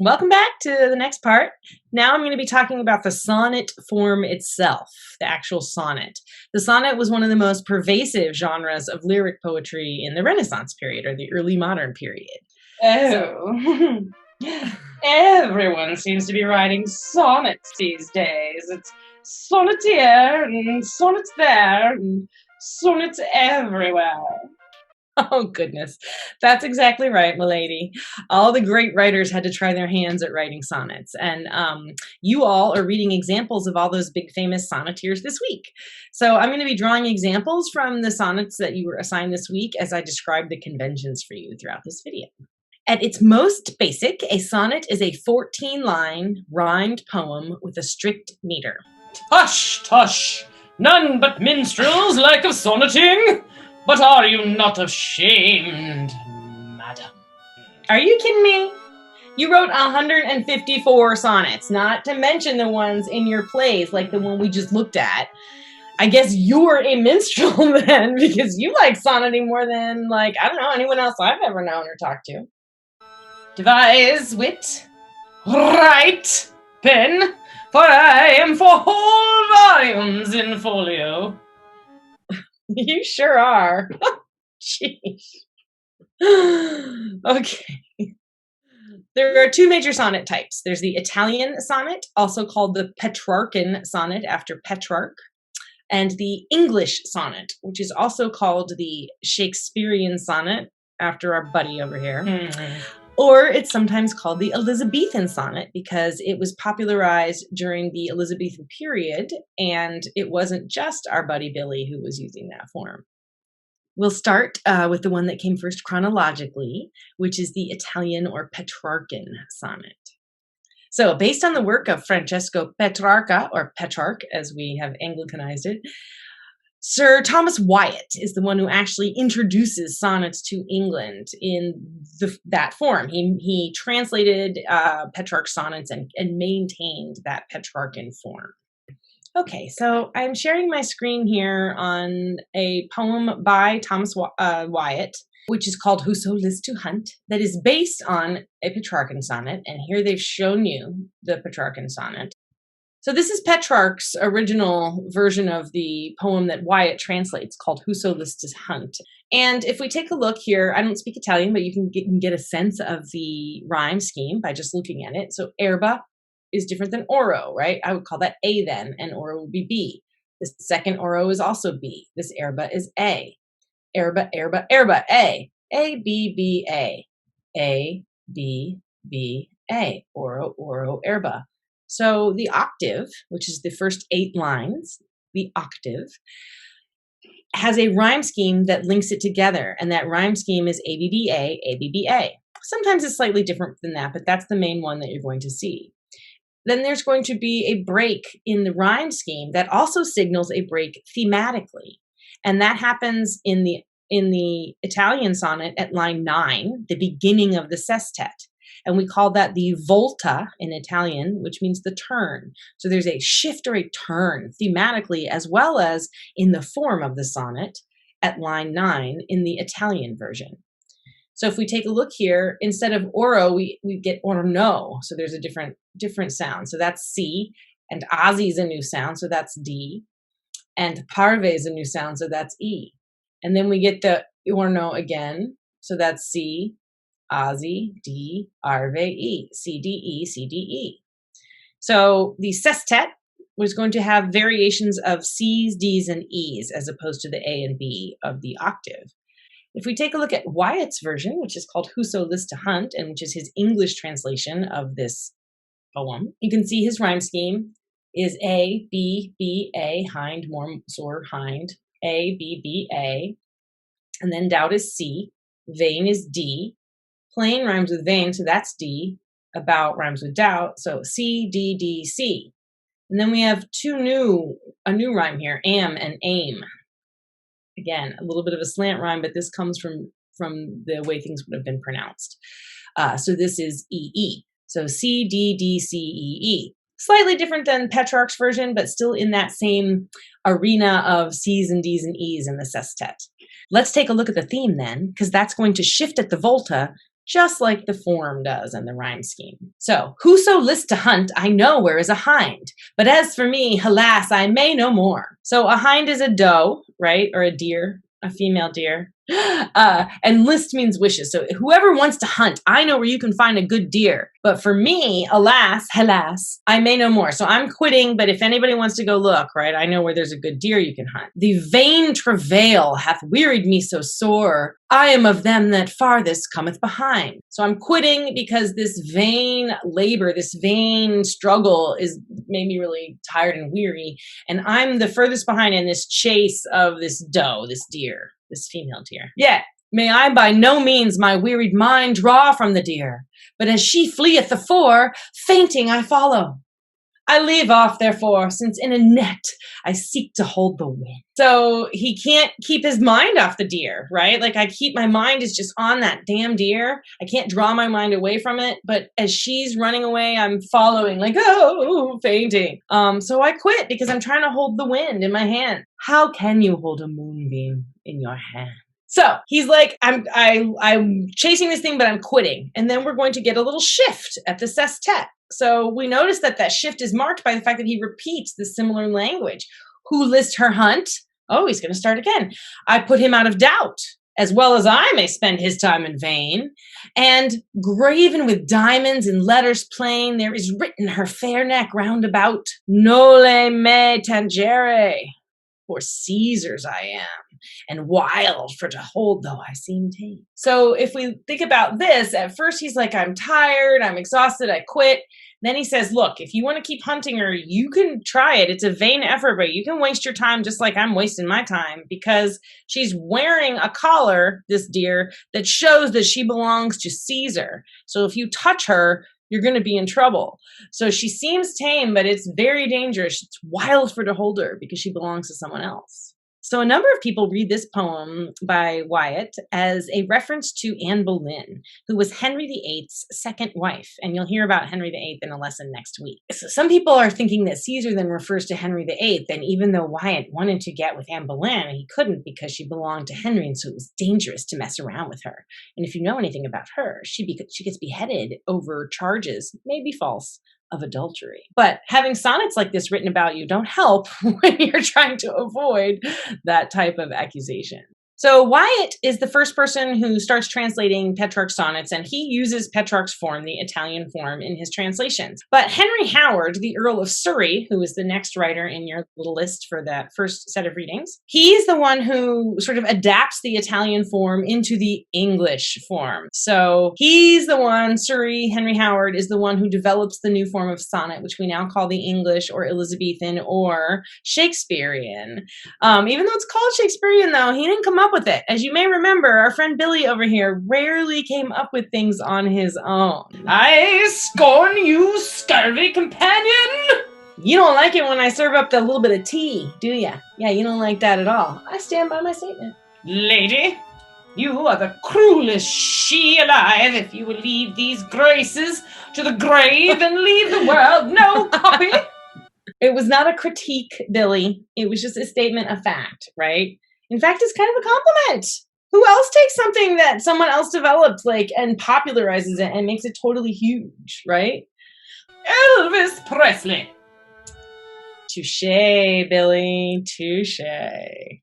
Welcome back to the next part. Now I'm going to be talking about the sonnet form itself, the actual sonnet. The sonnet was one of the most pervasive genres of lyric poetry in the Renaissance period, or the early modern period. Oh, everyone seems to be writing sonnets these days. It's sonnets here and sonnets there and sonnets everywhere. Oh, goodness. That's exactly right, milady. All the great writers had to try their hands at writing sonnets. And you all are reading examples of all those big famous sonneteers this week. So I'm going to be drawing examples from the sonnets that you were assigned this week as I describe the conventions for you throughout this video. At its most basic, a sonnet is a 14-line rhymed poem with a strict meter. Tush, tush! None but minstrels like of sonneting. But are you not ashamed, madam? Are you kidding me? You wrote 154 sonnets, not to mention the ones in your plays, like the one we just looked at. I guess you're a minstrel then, because you like sonneting more than, I don't know, anyone else I've ever known or talked to. Devise wit, write pen, for I am for whole volumes in folio. You sure are. Jeez. Okay. There are two major sonnet types. There's the Italian sonnet, also called the Petrarchan sonnet after Petrarch, and the English sonnet, which is also called the Shakespearean sonnet after our buddy over here. Mm-hmm. Or it's sometimes called the Elizabethan sonnet because it was popularized during the Elizabethan period, and it wasn't just our buddy Billy who was using that form. We'll start with the one that came first chronologically, which is the Italian or Petrarchan sonnet. So based on the work of Francesco Petrarca, or Petrarch as we have Anglicanized it, Sir Thomas Wyatt is the one who actually introduces sonnets to England in that form. He translated Petrarch's sonnets and maintained that Petrarchan form. Okay, so I'm sharing my screen here on a poem by Thomas Wyatt, which is called Whoso Lists to Hunt, that is based on a Petrarchan sonnet, and here they've shown you the Petrarchan sonnet. So this is Petrarch's original version of the poem that Wyatt translates, called Whoso Lists to Hunt. And if we take a look here, I don't speak Italian, but you can get a sense of the rhyme scheme by just looking at it. So erba is different than oro, right? I would call that A then, and oro would be B. This second oro is also B. This erba is A. Erba, erba, erba, A. A, B, B, A. A, B, B, A. Oro, oro, erba. So the octave, which is the first 8 lines, the octave, has a rhyme scheme that links it together, and that rhyme scheme is ABBA, ABBA. Sometimes it's slightly different than that, but that's the main one that you're going to see. Then there's going to be a break in the rhyme scheme that also signals a break thematically, and that happens in the Italian sonnet at line 9, the beginning of the sestet. And we call that the volta in Italian, which means the turn. So there's a shift or a turn thematically, as well as in the form of the sonnet at line 9 in the Italian version. So if we take a look here, instead of oro, we get orno. So there's a different sound. So that's C, and Ozzy is a new sound, so that's D, and parve is a new sound, so that's E. And then we get the orno again, so that's C, Ozzy, D, Arve, E, C, D, E, C, D, E. So the sestet was going to have variations of C's, D's, and E's as opposed to the A and B of the octave. If we take a look at Wyatt's version, which is called Whoso Lists to Hunt, and which is his English translation of this poem, you can see his rhyme scheme is A, B, B, A, hind, more, sore, hind, A, B, B, A, and then doubt is C, vain is D, plain rhymes with vain, so that's D, about rhymes with doubt, so C, D, D, C. And then we have a new rhyme here, am and aim. Again, a little bit of a slant rhyme, but this comes from the way things would have been pronounced. So this is E-E. So C, D, D, C, E, E. Slightly different than Petrarch's version, but still in that same arena of C's and D's and E's in the sestet. Let's take a look at the theme then, because that's going to shift at the volta just like the form does in the rhyme scheme. So, whoso lists to hunt, I know where is a hind. But as for me, alas, I may no more. So a hind is a doe, right? Or a deer, a female deer. And list means wishes. So whoever wants to hunt, I know where you can find a good deer. But for me, alas, I may no more. So I'm quitting, but if anybody wants to go look, right, I know where there's a good deer you can hunt. The vain travail hath wearied me so sore. I am of them that farthest cometh behind. So I'm quitting because this vain labor, this vain struggle is made me really tired and weary. And I'm the furthest behind in this chase of this doe, this deer. This female deer. Yet may I by no means my wearied mind draw from the deer, but as she fleeth afore, fainting I follow. I leave off, therefore, since in a net I seek to hold the wind. So he can't keep his mind off the deer, right? Like my mind is just on that damn deer. I can't draw my mind away from it. But as she's running away, I'm following, like, oh, fainting. So I quit because I'm trying to hold the wind in my hand. How can you hold a moonbeam in your hand? So he's like, I'm chasing this thing, but I'm quitting. And then we're going to get a little shift at the sestet. So we notice that shift is marked by the fact that he repeats the similar language. Who list her hunt? Oh, he's going to start again. I put him out of doubt, as well as I may spend his time in vain. And graven with diamonds in letters plain, there is written her fair neck round about. Noli me tangere. For Caesar's I am, and wild for to hold though I seem tame. So if we think about this, at first he's like, I'm tired, I'm exhausted, I quit. Then he says, look, if you want to keep hunting her, you can try it. It's a vain effort, but you can waste your time just like I'm wasting my time, because she's wearing a collar, this deer, that shows that she belongs to Caesar. So if you touch her, you're going to be in trouble. So she seems tame, but it's very dangerous. It's wild for to hold her because she belongs to someone else. So a number of people read this poem by Wyatt as a reference to Anne Boleyn, who was Henry VIII's second wife. And you'll hear about Henry VIII in a lesson next week. So some people are thinking that Caesar then refers to Henry VIII. And even though Wyatt wanted to get with Anne Boleyn, he couldn't because she belonged to Henry. And so it was dangerous to mess around with her. And if you know anything about her, she gets beheaded over charges, maybe false, of adultery. But having sonnets like this written about you don't help when you're trying to avoid that type of accusation. So Wyatt is the first person who starts translating Petrarch's sonnets, and he uses Petrarch's form, the Italian form, in his translations. But Henry Howard, the Earl of Surrey, who is the next writer in your little list for that first set of readings, he's the one who sort of adapts the Italian form into the English form. So he's the one, Surrey, Henry Howard, is the one who develops the new form of sonnet, which we now call the English or Elizabethan or Shakespearean. Even though it's called Shakespearean, though, he didn't come up with it. As you may remember, our friend Billy over here rarely came up with things on his own. I scorn you, scurvy companion! You don't like it when I serve up the little bit of tea, do ya? Yeah, you don't like that at all. I stand by my statement. Lady, you are the cruelest she alive if you will leave these graces to the grave and leave the world no copy. It was not a critique, Billy. It was just a statement of fact, right? In fact, it's kind of a compliment. Who else takes something that someone else developed, and popularizes it and makes it totally huge, right? Elvis Presley. Touché, Billy, touché.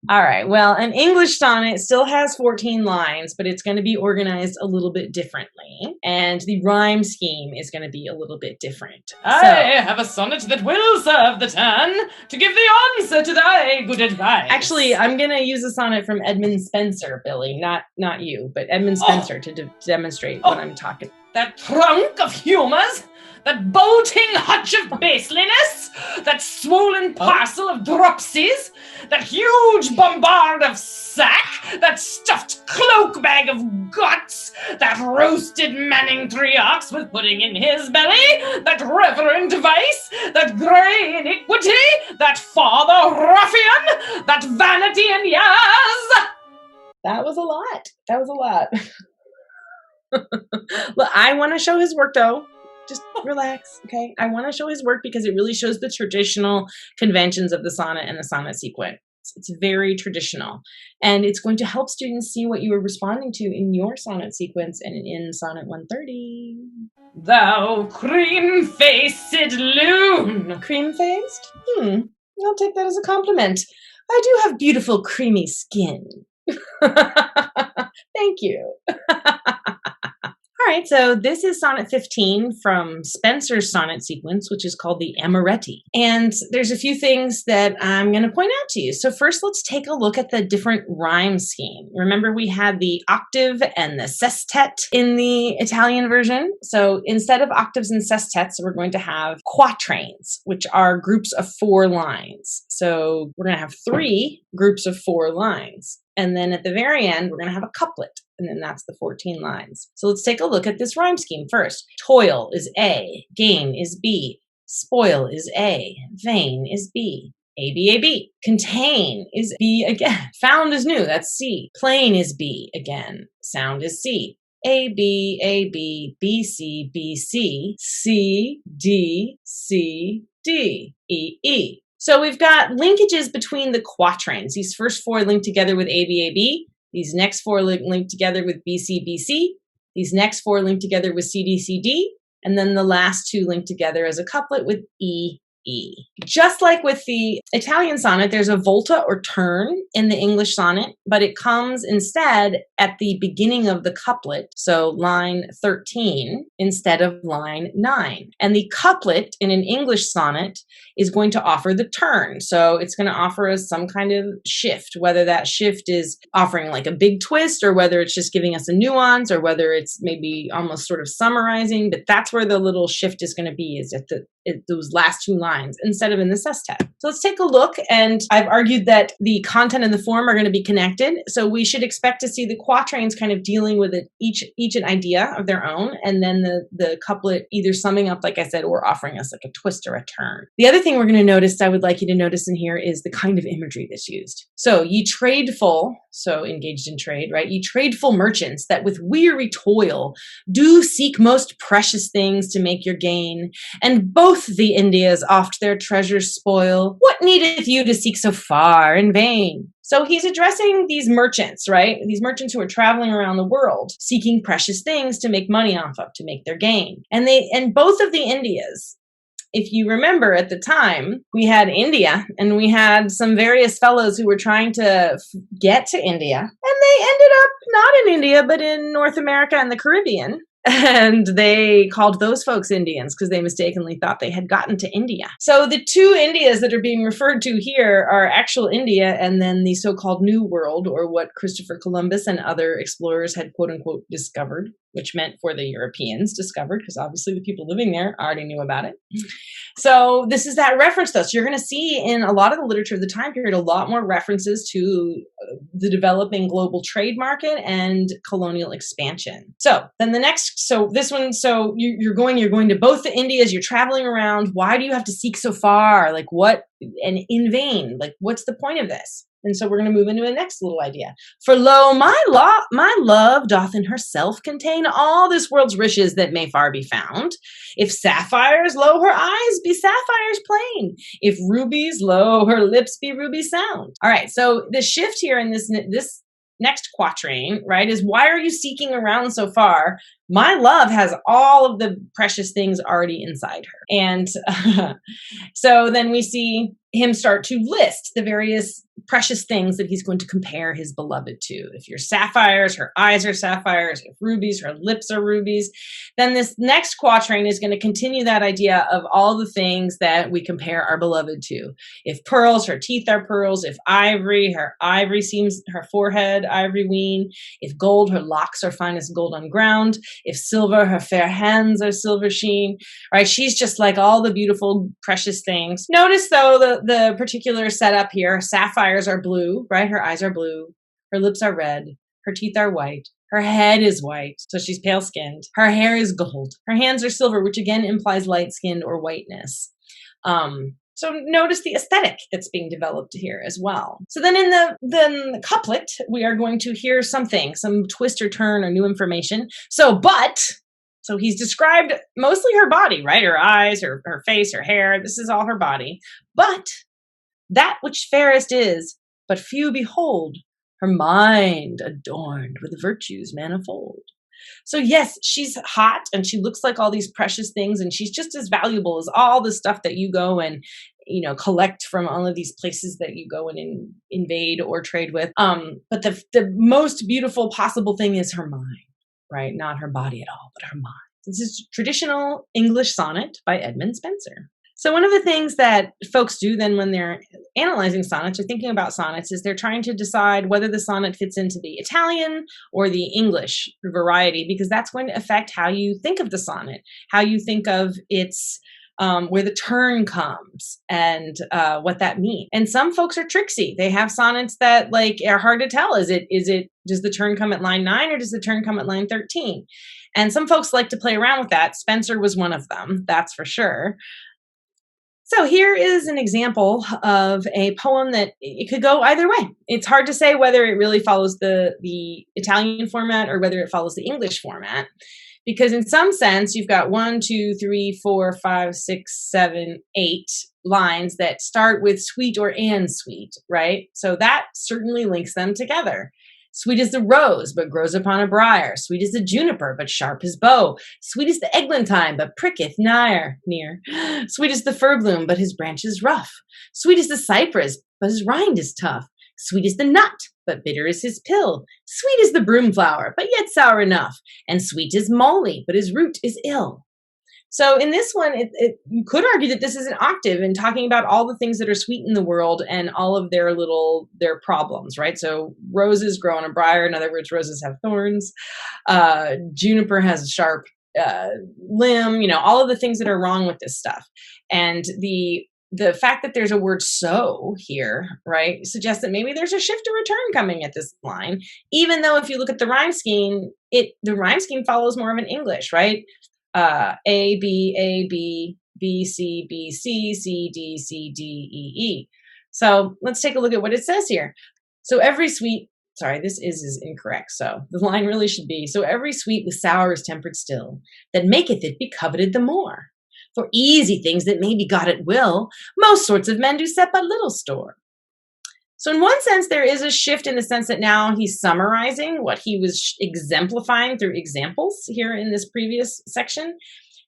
All right, well, an English sonnet still has 14 lines, but it's going to be organized a little bit differently, and the rhyme scheme is going to be a little bit different. I have a sonnet that will serve the turn to give the answer to thy good advice. Actually, I'm going to use a sonnet from Edmund Spenser, Billy, not you, but Edmund Spenser to demonstrate what I'm talking about. That trunk of humours, that bolting hutch of baseliness, that swollen parcel of dropsies, that huge bombard of sack, that stuffed cloak bag of guts, that roasted Manning Triox with pudding in his belly, that reverend vice, that grey iniquity, that father ruffian, that vanity and yas. That was a lot. That was a lot. Look, I want to show his work, though. Just relax, okay? I want to show his work because it really shows the traditional conventions of the sonnet and the sonnet sequence. sequence. It's very traditional. And it's going to help students see what you are responding to in your sonnet sequence and in Sonnet 130. Thou cream-faced loon. Cream-faced? I'll take that as a compliment. I do have beautiful creamy skin. Thank you. All right, so this is Sonnet 15 from Spenser's sonnet sequence, which is called the Amoretti. And there's a few things that I'm going to point out to you. So first, let's take a look at the different rhyme scheme. Remember, we had the octave and the sestet in the Italian version. So instead of octaves and sestets, we're going to have quatrains, which are groups of 4 lines. So we're going to have 3 groups of 4 lines. And then at the very end, we're going to have a couplet. And then that's the 14 lines. So let's take a look at this rhyme scheme first. Toil is A, gain is B, spoil is A, vain is B. A, B, A, B. Contain is B again. Found is new, that's C. Plain is B again. Sound is C. A, B, A, B, B, C, B, C, C, D, C, D, E, E. So we've got linkages between the quatrains. These first 4 link together with A, B, A, B. These next 4 link together with B, C, B, C. These next 4 link together with C, D, C, D. And then the last 2 link together as a couplet with E, E. Just like with the Italian sonnet, there's a volta or turn in the English sonnet, but it comes instead at the beginning of the couplet, so line 13 instead of line 9. And the couplet in an English sonnet is going to offer the turn. So it's going to offer us some kind of shift, whether that shift is offering like a big twist or whether it's just giving us a nuance or whether it's maybe almost sort of summarizing, but that's where the little shift is going to be, is at those last 2 lines instead of in the sestet. So let's take a look, and I've argued that the content and the form are going to be connected. So we should expect to see the quatrains kind of dealing with it, each an idea of their own, and then the couplet either summing up, like I said, or offering us like a twist or a turn. The other thing we're going to notice, I would like you to notice in here, is the kind of imagery that's used. So ye tradeful, so engaged in trade, right? Ye tradeful merchants that with weary toil do seek most precious things to make your gain, and both the Indias oft their treasures spoil. What needeth you to seek so far in vain? So he's addressing these merchants, right? These merchants who are traveling around the world, seeking precious things to make money off of, to make their gain. And both of the Indias, if you remember at the time, we had India and we had some various fellows who were trying to get to India, and they ended up not in India, but in North America and the Caribbean. And they called those folks Indians because they mistakenly thought they had gotten to India. So the 2 Indias that are being referred to here are actual India and then the so-called New World, or what Christopher Columbus and other explorers had quote unquote discovered, which meant for the Europeans discovered, because obviously the people living there already knew about it. So this is that reference though. So you're going to see in a lot of the literature of the time period, a lot more references to the developing global trade market and colonial expansion. So then the next, so this one, so you're going to both the Indias, you're traveling around. Why do you have to seek so far? Like what, and in vain, like what's the point of this? And so we're going to move into a next little idea. For lo, my love doth in herself contain all this world's riches that may far be found. If sapphires, lo, her eyes be sapphires plain. If rubies, lo, her lips be ruby sound. All right, so the shift here in this next quatrain, right, is why are you seeking around so far? My love has all of the precious things already inside her. And so then we see him start to list the various precious things that he's going to compare his beloved to. If you're sapphires, her eyes are sapphires. If rubies, her lips are rubies. Then this next quatrain is going to continue that idea of all the things that we compare our beloved to. If pearls, her teeth are pearls. If ivory, her ivory seems her forehead, ivory ween. If gold, her locks are fine as gold on ground. If silver, her fair hands are silver sheen. Right? She's just like all the beautiful, precious things. Notice though the particular setup here. Sapphires are blue, right? Her eyes are blue. Her lips are red. Her teeth are white. Her head is white, so she's pale-skinned. Her hair is gold. Her hands are silver, which again implies light-skinned or whiteness. So notice the aesthetic that's being developed here as well. So then in the couplet, we are going to hear something, some twist or turn or new information. So he's described mostly her body, right? Her eyes, her face, her hair. This is all her body. But that which fairest is, but few behold her mind adorned with virtues manifold. So yes, she's hot and she looks like all these precious things, and she's just as valuable as all the stuff that you go and collect from all of these places that you go and invade or trade with. But the most beautiful possible thing is her mind, right? Not her body at all, but her mind. This is traditional English sonnet by Edmund Spenser. So one of the things that folks do then when they're analyzing sonnets or thinking about sonnets is they're trying to decide whether the sonnet fits into the Italian or the English variety, because that's going to affect how you think of the sonnet, how you think of its where the turn comes and what that means. And some folks are tricksy. They have sonnets that are hard to tell. Does the turn come at line 9 or does the turn come at line 13? And some folks like to play around with that. Spenser was one of them, that's for sure. So here is an example of a poem that it could go either way. It's hard to say whether it really follows the Italian format or whether it follows the English format, because in some sense you've got 1, 2, 3, 4, 5, 6, 7, 8 lines that start with sweet or and sweet, right? So that certainly links them together. Sweet is the rose, but grows upon a briar. Sweet is the juniper, but sharp as bow. Sweet is the eglantine, but pricketh near. Sweet is the fir bloom, but his branch is rough. Sweet is the cypress, but his rind is tough. Sweet is the nut, but bitter is his pill. Sweet is the broom flower, but yet sour enough. And sweet is moly, but his root is ill. So in this one, you could argue that this is an octave and talking about all the things that are sweet in the world and all of their problems, right? So roses grow on a briar. In other words, roses have thorns. Juniper has a sharp limb, all of the things that are wrong with this stuff. And the fact that there's a word so here, right, suggests that maybe there's a shift or return coming at this line, even though if you look at the rhyme scheme, the rhyme scheme follows more of an English, right? A, B, B, C, B, C, C, D, C, D, E, E. So let's take a look at what it says here. So every sweet, this is incorrect. So the line really should be, so every sweet with sour is tempered still, that maketh it be coveted the more. For easy things that may be got at will, most sorts of men do set but little store. So in one sense, there is a shift in the sense that now he's summarizing what he was exemplifying through examples here in this previous section,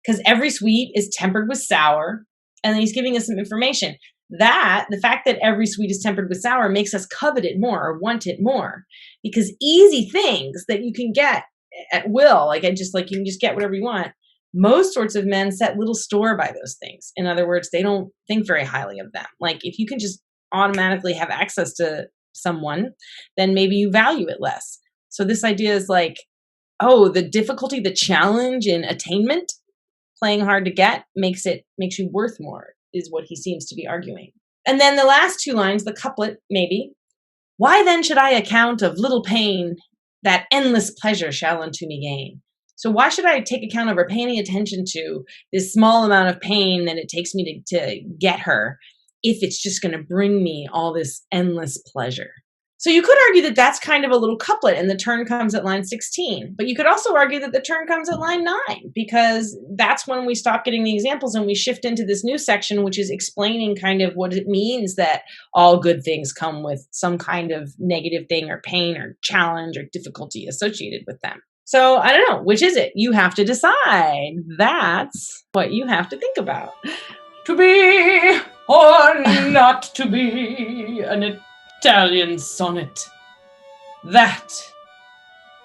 because every sweet is tempered with sour, and then he's giving us some information. The fact that every sweet is tempered with sour makes us covet it more or want it more, because easy things that you can get at will, you can just get whatever you want, most sorts of men set little store by those things. In other words, they don't think very highly of them. If you can just automatically have access to someone, then maybe you value it less. So this idea is the difficulty, the challenge in attainment, playing hard to get makes you worth more, is what he seems to be arguing. And then the last two lines, the couplet, maybe. Why then should I account of little pain that endless pleasure shall unto me gain? So why should I take account of or pay any attention to this small amount of pain that it takes me to get her, if it's just going to bring me all this endless pleasure? So you could argue that that's kind of a little couplet and the turn comes at line 16. But you could also argue that the turn comes at line 9, because that's when we stop getting the examples and we shift into this new section, which is explaining kind of what it means that all good things come with some kind of negative thing or pain or challenge or difficulty associated with them. So I don't know, which is it? You have to decide. That's what you have to think about. To be or not to be an Italian sonnet? That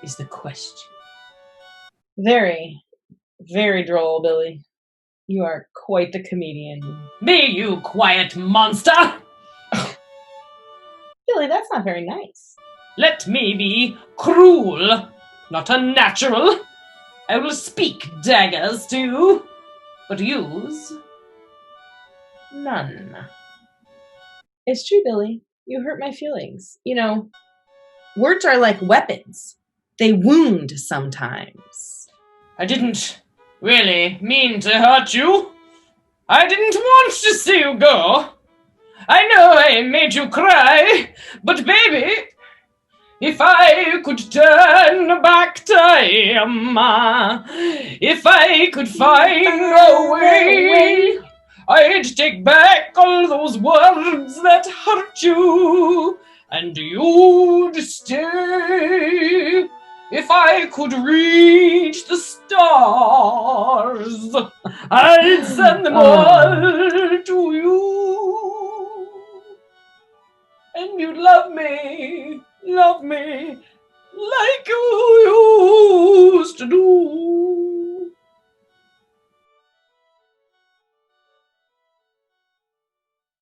is the question. Very, very droll, Billy. You are quite the comedian. Be you quiet, monster! Billy, that's not very nice. Let me be cruel, not unnatural. I will speak daggers too, but use none. It's true, Billy. You hurt my feelings. Words are like weapons. They wound sometimes. I didn't really mean to hurt you. I didn't want to see you go. I know I made you cry, but baby, if I could turn back time, if I could find a way, I'd take back all those words that hurt you and you'd stay. If I could reach the stars, I'd send them all to you. And you'd love me like you used to do.